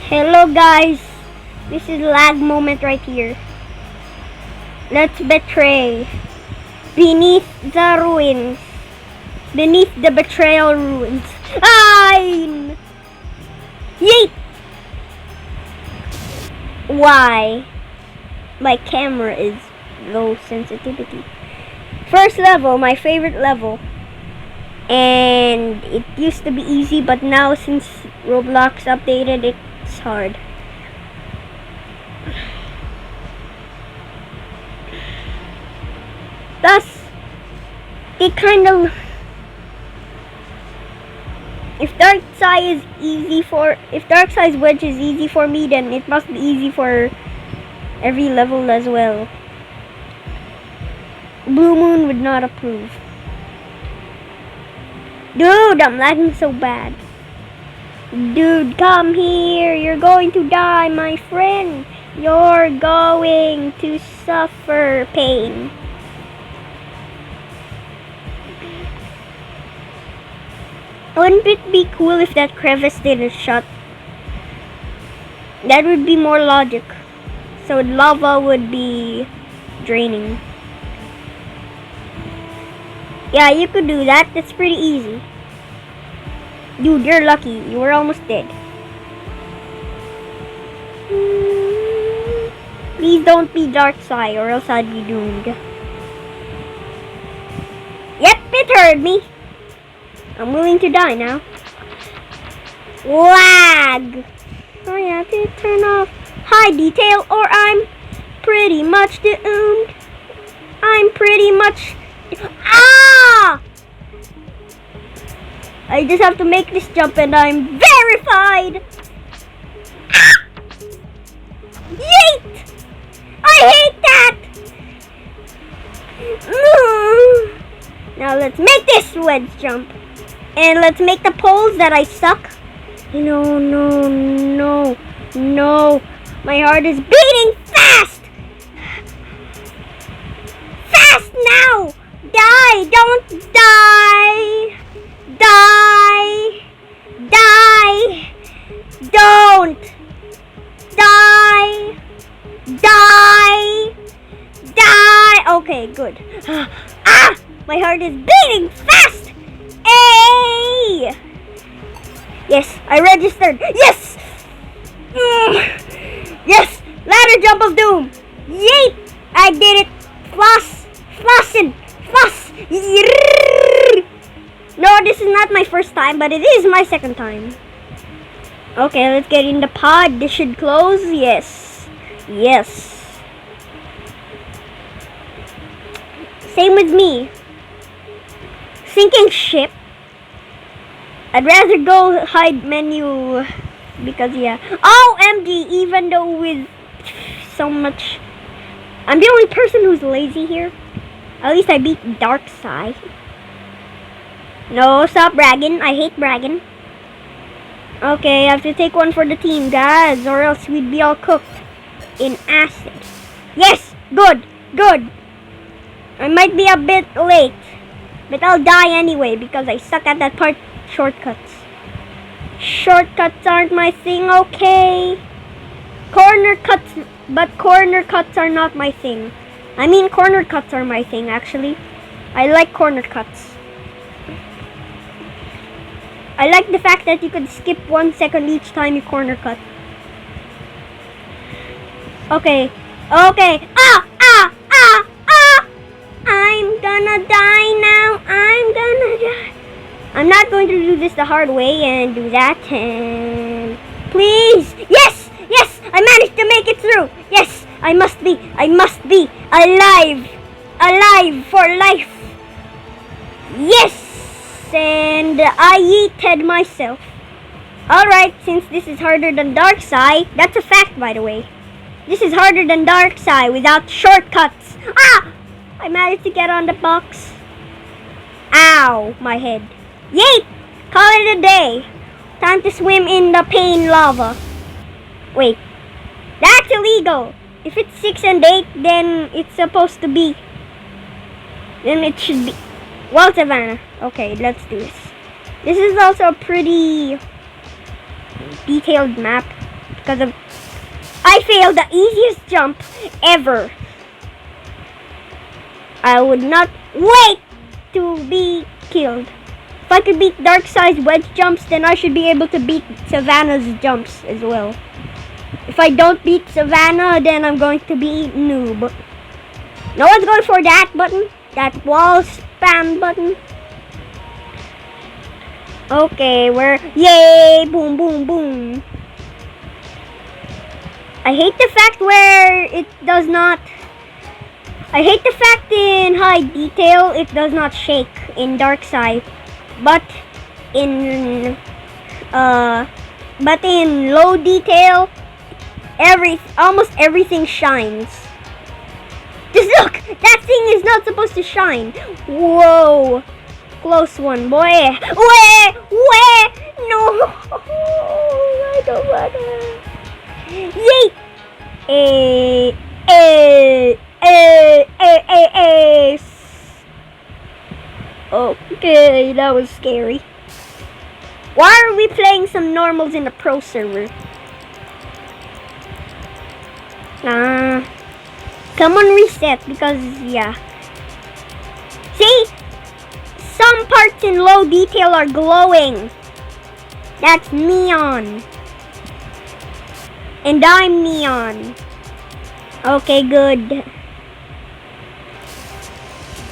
Hello guys, this is lag moment right here. Let's betray beneath the ruins, beneath the betrayal ruins. Ein! Yeet! Why? My camera is low sensitivity. First level, my favorite level. And it used to be easy, but now since Roblox updated, it's hard. Thus, they kind of... If Darksei's Wedge is easy for me, then it must be easy for every level as well. Blue Moon would not approve. Dude, I'm lagging so bad. Dude, come here. You're going to die, my friend. You're going to suffer pain. Wouldn't it be cool if that crevice didn't shut? That would be more logic. So lava would be draining. Yeah, you could do that. That's pretty easy. Dude, you're lucky. You were almost dead. Please don't be Darksei or else I'd be doomed. Yep, it hurt me. I'm willing to die now. Lag! Oh yeah, to turn off high detail or I'm pretty much doomed. I'm pretty much... Ah! I just have to make this jump and I'm verified! Ah! Yeet! I hate that! Now let's make this wedge jump. And let's make the poles that I suck. No. My heart is beating fast! Fast now! Die! Don't die! Die! Die! Don't! Die! Die! Die! Okay, good. Ah! My heart is beating fast! Hey! Yes, I registered. Yes! Yes! Ladder jump of doom! Yeet! I did it! Flossing! Floss! No, this is not my first time, but it is my second time. Okay, let's get in the pod. This should close. Yes. Same with me. Sinking ship. I'd rather go hide menu because yeah. OMG, even though with so much... I'm the only person who's lazy here. At least I beat Darksei. No, stop bragging. I hate bragging. Okay, I have to take one for the team, guys, or else we'd be all cooked in acid. Yes! Good! I might be a bit late, but I'll die anyway because I suck at that part. Shortcuts. Shortcuts aren't my thing, okay? Corner cuts are not my thing. I mean, corner cuts are my thing, actually. I like corner cuts. I like the fact that you could skip 1 second each time you corner cut. Okay. Ah! I'm gonna die now. I'm not going to do this the hard way and do that. And please. Yes! I managed to make it through. Yes! I must be alive for life. Yes! And I yeeted myself. Alright, since this is harder than Darksei, that's a fact, by the way. This is harder than Darksei without shortcuts. Ah! I managed to get on the box. Ow, my head. Yeet! Call it a day. Time to swim in the pain lava. Wait, that's illegal. If it's 6 and 8, then it's supposed to be. Then it should be. Well, Savannah. Okay, let's do this. This is also a pretty detailed map. because of I failed the easiest jump ever. I would not wait to be killed. If I could beat Darkseid's wedge jumps, then I should be able to beat Savannah's jumps as well. If I don't beat Savannah, then I'm going to be noob. No one's going for that button. That wall spam button. Okay, yay! Boom, boom, boom. I hate the fact where it does not... I hate the fact in high detail it does not shake in Darkseid. But in low detail, almost everything shines. Just look! That thing is not supposed to shine. Whoa! Close one, boy. Where? No! I don't wanna. Yay! Okay, that was scary. Why are we playing some normals in the pro server? Someone reset because, yeah. See? Some parts in low detail are glowing. That's neon. And I'm neon. Okay, good.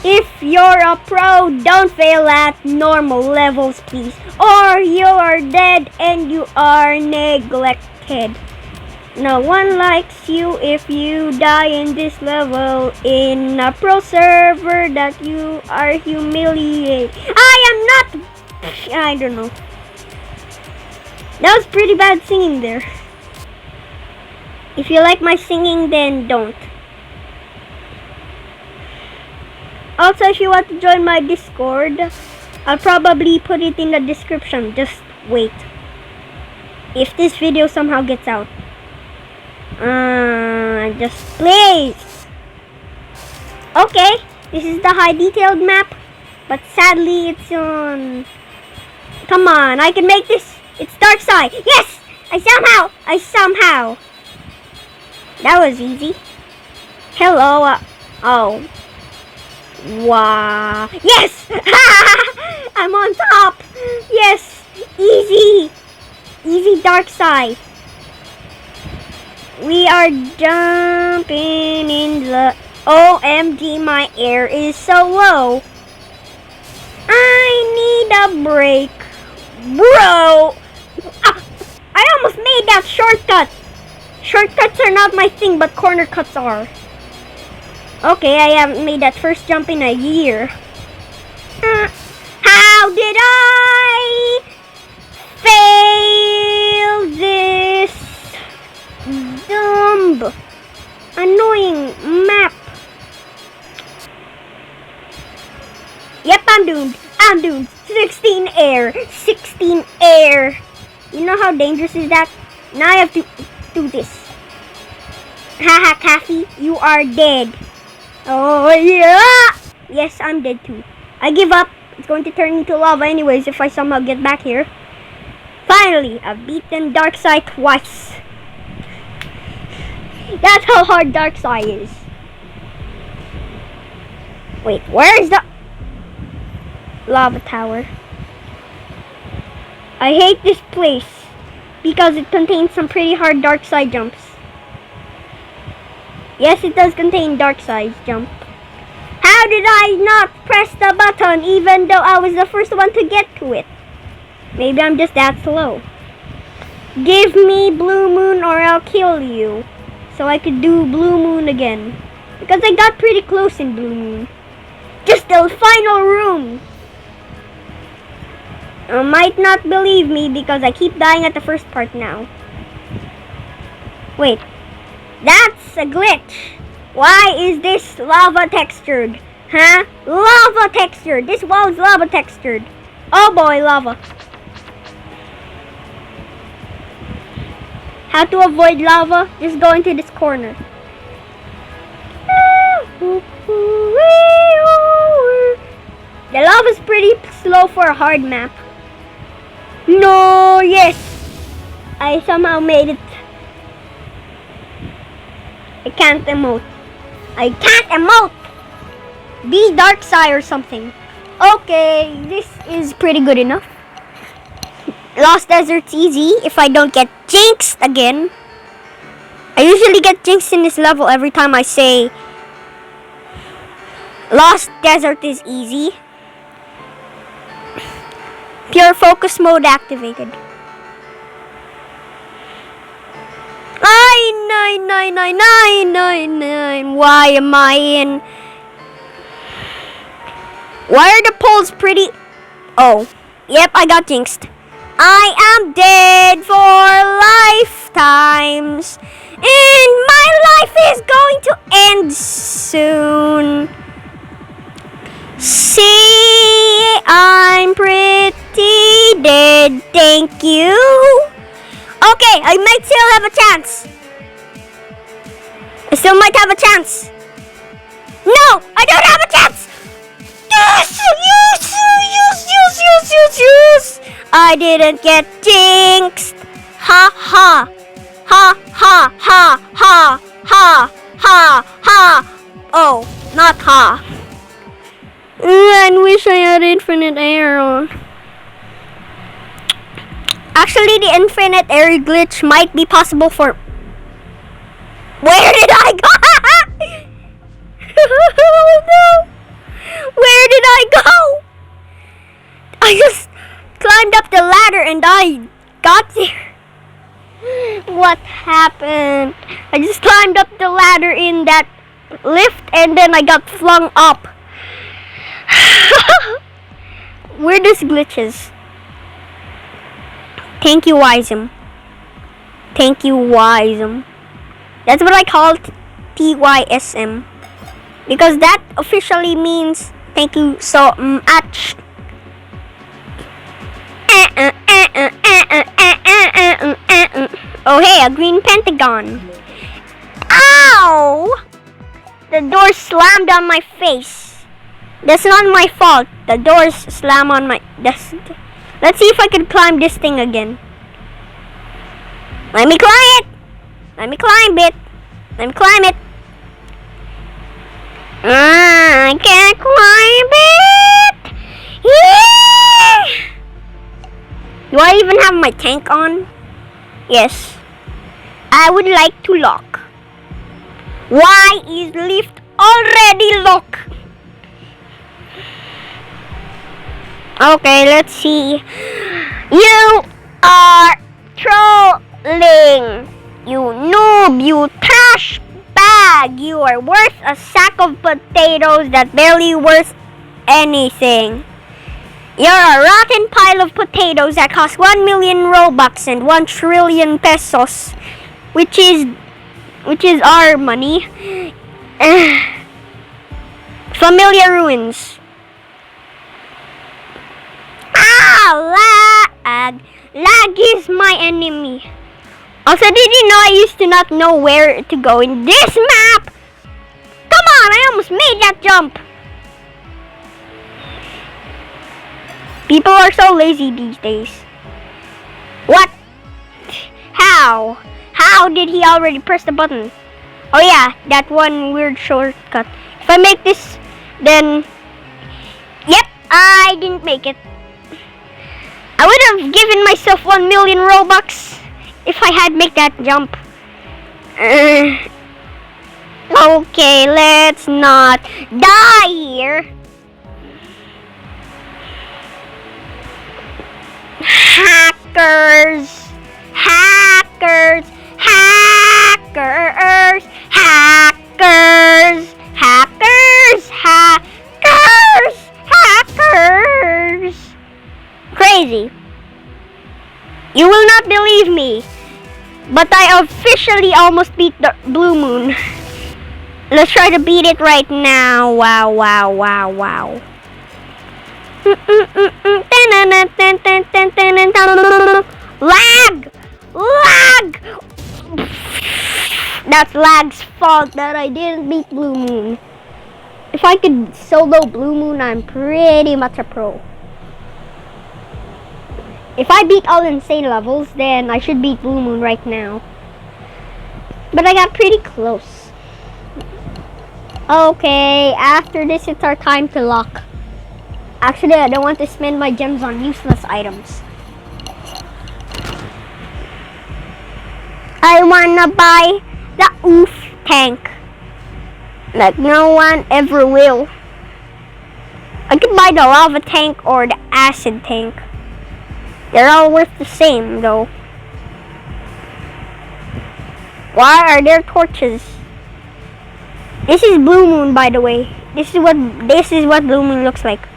If you're a pro, don't fail at normal levels, please. Or you're dead and you are neglected. No one likes you if you die in this level. In a pro server that you are humiliated. I don't know. That was pretty bad singing there. If you like my singing, then don't. Also, if you want to join my Discord, I'll probably put it in the description. Just wait. If this video somehow gets out. Just please. Okay, this is the high detailed map. But sadly, it's on... Come on, I can make this. It's Darkseid. Yes! I somehow. That was easy. Hello. Oh. Wow. Yes! I'm on top. Yes. Easy Darkseid. We are jumping in the... OMG, my air is so low. I need a break. Bro! I almost made that shortcut. Shortcuts are not my thing, but corner cuts are. Okay, I haven't made that first jump in a year. How did I fail this dumb, annoying map? Yep, I'm doomed. 16 air. You know how dangerous is that? Now I have to do this. Haha, Kathy, you are dead. Oh, yeah! Yes, I'm dead too. I give up. It's going to turn into lava anyways if I somehow get back here. Finally, I've beaten Darkseid twice. That's how hard Darkseid is. Wait, where is the lava tower? I hate this place because it contains some pretty hard Darkseid jumps. Yes, it does contain Darkseid's jump. How did I not press the button even though I was the first one to get to it? Maybe I'm just that slow. Give me Blue Moon or I'll kill you. So I could do Blue Moon again. Because I got pretty close in Blue Moon. Just the final room. You might not believe me because I keep dying at the first part now. Wait. That's a glitch. Why is this lava textured? Huh? Lava textured. This wall is lava textured. Oh boy, lava. How to avoid lava? Just go into this corner. The lava is pretty slow for a hard map. No, yes. I somehow made it can't emote. I can't emote! Be Darkseid or something. Okay, this is pretty good enough. Lost Desert's easy if I don't get jinxed again. I usually get jinxed in this level every time I say Lost Desert is easy. Pure focus mode activated. Nine. Why am I in? Why are the poles pretty? Oh, yep, I got jinxed. I am dead for lifetimes, and my life is going to end soon. See, I'm pretty dead, thank you. Okay, I might still have a chance. I still might have a chance. No, I don't have a chance. Yes. I didn't get jinxed. Ha ha. Ha ha ha ha ha ha ha. Oh, not ha. I wish I had infinite air on. Actually, the infinite air glitch might be possible for... Where did I go? Oh no! Where did I go? I just climbed up the ladder and I got there. What happened? I just climbed up the ladder in that lift and then I got flung up. Weirdest glitches. Thank you, Wisem. Thank you, Wisem. That's what I call TYSM. Because that officially means thank you so much. Oh hey, a green pentagon. Ow! The door slammed on my face. That's not my fault. The doors slam on my... Let's see if I can climb this thing again. Let me climb it. Let me climb it. Let me climb it. I can't climb it. Yeah. Do I even have my tank on? Yes. I would like to lock. Why is lift already locked? Okay, let's see. You are trolling. You noob, you trash bag. You are worth a sack of potatoes that barely worth anything. You're a rotten pile of potatoes that cost 1 million Robux and 1 trillion pesos, which is our money. Familiar ruins. Lag. Lag is my enemy. Also, did you know I used to not know where to go in this map? Come on, I almost made that jump. People are so lazy these days. What? How? How did he already press the button? Oh yeah, that one weird shortcut. If I make this, then... Yep, I didn't make it. I would have given myself 1 million Robux if I had made that jump. Okay, let's not die here. Hackers! Hackers! Hackers! Hackers! Hackers! Hackers! Hackers! Crazy. You will not believe me, but I officially almost beat the Blue Moon. Let's try to beat it right now. Wow, wow, wow, wow. Lag! Lag! That's Lag's fault that I didn't beat Blue Moon. If I could solo Blue Moon, I'm pretty much a pro. If I beat all insane levels, then I should beat Blue Moon right now. But I got pretty close. Okay, after this it's our time to lock. Actually, I don't want to spend my gems on useless items. I wanna buy the oof tank. Like no one ever will. I could buy the lava tank or the acid tank. They're all worth the same though. Why are there torches? This is Blue Moon, by the way. This is what Blue Moon looks like.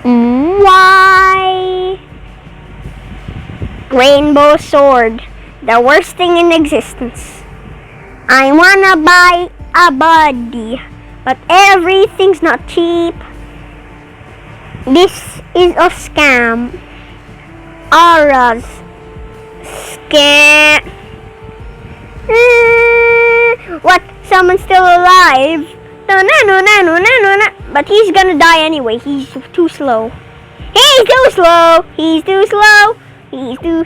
Why? Rainbow sword, the worst thing in existence. I wanna buy a body, but everything's not cheap. This is a scam. Auras. Scam. What? Someone's still alive? No. But he's gonna die anyway. He's too slow. He's too slow. He's too slow. He's too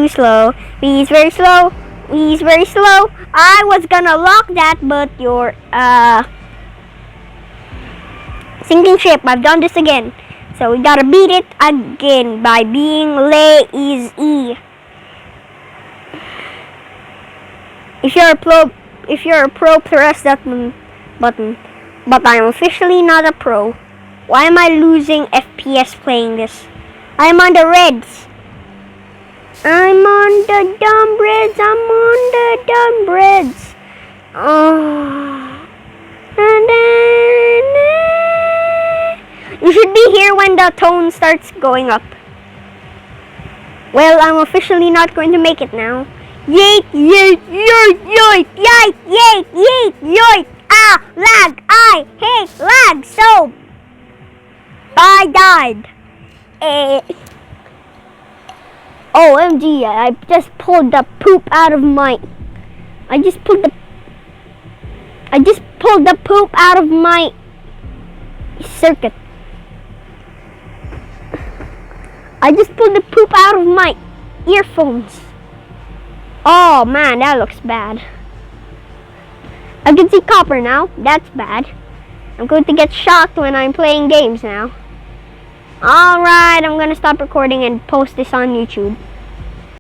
slow. He's very slow. He's very slow. I was gonna lock that, but you're sinking ship. I've done this again. So we gotta beat it again by being lazy. If you're a pro, press that button. But I'm officially not a pro. Why am I losing FPS playing this? I'm on the reds. I'm on the dumb reds. Oh. You should be here when the tone starts going up. Well, I'm officially not going to make it now. Yeet, yeet, yeet, yeet, yeet, yeet, yeet, yeet. Ah, lag. I hate lag so. I died. OMG, I just pulled the poop out of my... I just pulled the poop out of my circuit. I just pulled the poop out of my earphones. Oh man, that looks bad. I can see copper now. That's bad. I'm going to get shocked when I'm playing games now. Alright, I'm gonna stop recording and post this on YouTube.